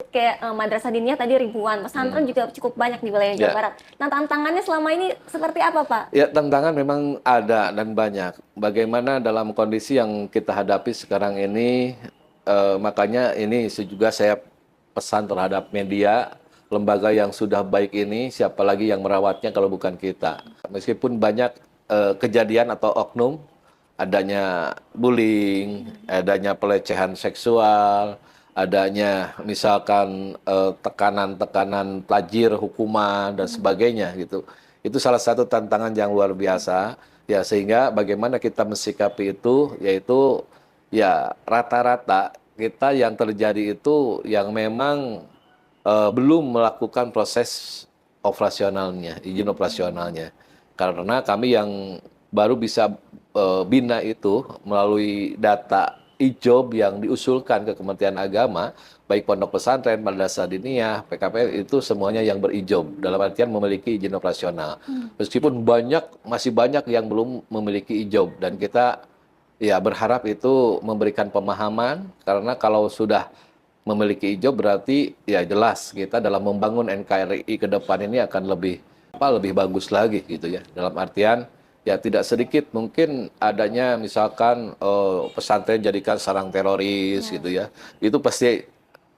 disebut kayak madrasah diniyah tadi ribuan, pesantren juga cukup banyak di wilayah Jawa Ya, Barat. Nah, tantangannya selama ini seperti apa, Pak? ya tantangan memang ada dan banyak. Bagaimana dalam kondisi yang kita hadapi sekarang ini, makanya ini juga saya pesan terhadap media, lembaga yang sudah baik ini, siapa lagi yang merawatnya kalau bukan kita. Meskipun banyak kejadian atau oknum, adanya bullying, adanya pelecehan seksual, adanya misalkan tekanan-tekanan plajir, hukuman dan sebagainya gitu. Itu salah satu tantangan yang luar biasa ya, sehingga bagaimana kita mensikapi itu, yaitu ya rata-rata kita yang terjadi itu yang memang belum melakukan proses operasionalnya, izin operasionalnya. Karena kami yang baru bisa bina itu melalui data ijob yang diusulkan ke Kementerian Agama, baik pondok pesantren, madrasah diniyah, PKPM itu semuanya yang berijob, dalam artian memiliki izin operasional. Meskipun masih banyak yang belum memiliki ijob, dan kita ya berharap itu memberikan pemahaman, karena kalau sudah memiliki ijob berarti ya jelas kita dalam membangun NKRI ke depan ini akan lebih bagus lagi gitu ya. Dalam artian ya tidak sedikit mungkin adanya misalkan pesantren jadikan sarang teroris gitu ya. Itu pasti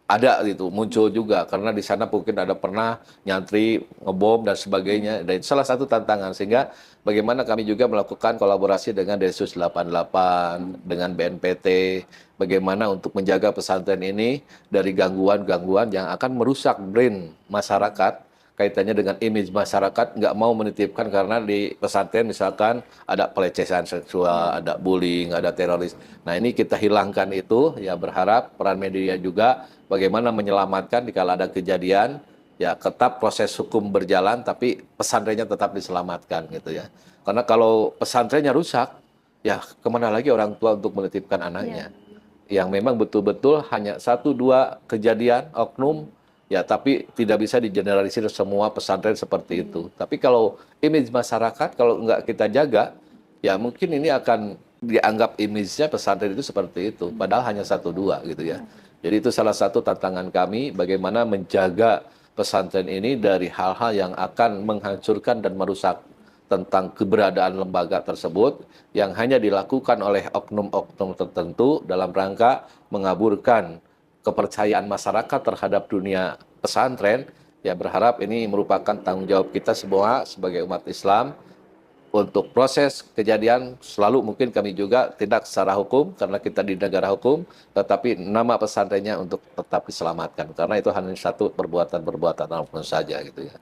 ada gitu, muncul juga karena di sana mungkin ada pernah nyantri ngebom dan sebagainya. Dan itu salah satu tantangan, sehingga bagaimana kami juga melakukan kolaborasi dengan Densus 88, dengan BNPT, bagaimana untuk menjaga pesantren ini dari gangguan-gangguan yang akan merusak brain masyarakat, kaitannya dengan image masyarakat, nggak mau menitipkan karena di pesantren misalkan ada pelecehan seksual, ada bullying, ada teroris. Nah ini kita hilangkan itu, ya berharap peran media juga bagaimana menyelamatkan jika ada kejadian, ya tetap proses hukum berjalan, tapi pesantrennya tetap diselamatkan gitu ya. Karena kalau pesantrennya rusak, ya kemana lagi orang tua untuk menitipkan anaknya? Yang memang betul-betul hanya satu dua kejadian oknum, ya tapi tidak bisa digeneralisir semua pesantren seperti itu. Tapi kalau image masyarakat kalau nggak kita jaga, ya mungkin ini akan dianggap image-nya pesantren itu seperti itu, padahal hanya satu dua gitu ya. Jadi itu salah satu tantangan kami, bagaimana menjaga pesantren ini dari hal-hal yang akan menghancurkan dan merusak tentang keberadaan lembaga tersebut yang hanya dilakukan oleh oknum-oknum tertentu dalam rangka mengaburkan kepercayaan masyarakat terhadap dunia pesantren. Ya berharap ini merupakan tanggung jawab kita semua sebagai umat Islam. Untuk proses kejadian selalu mungkin kami juga tindak secara hukum karena kita di negara hukum, tetapi nama pesantrennya untuk tetap diselamatkan karena itu hanya satu perbuatan-perbuatan apapun saja gitu ya.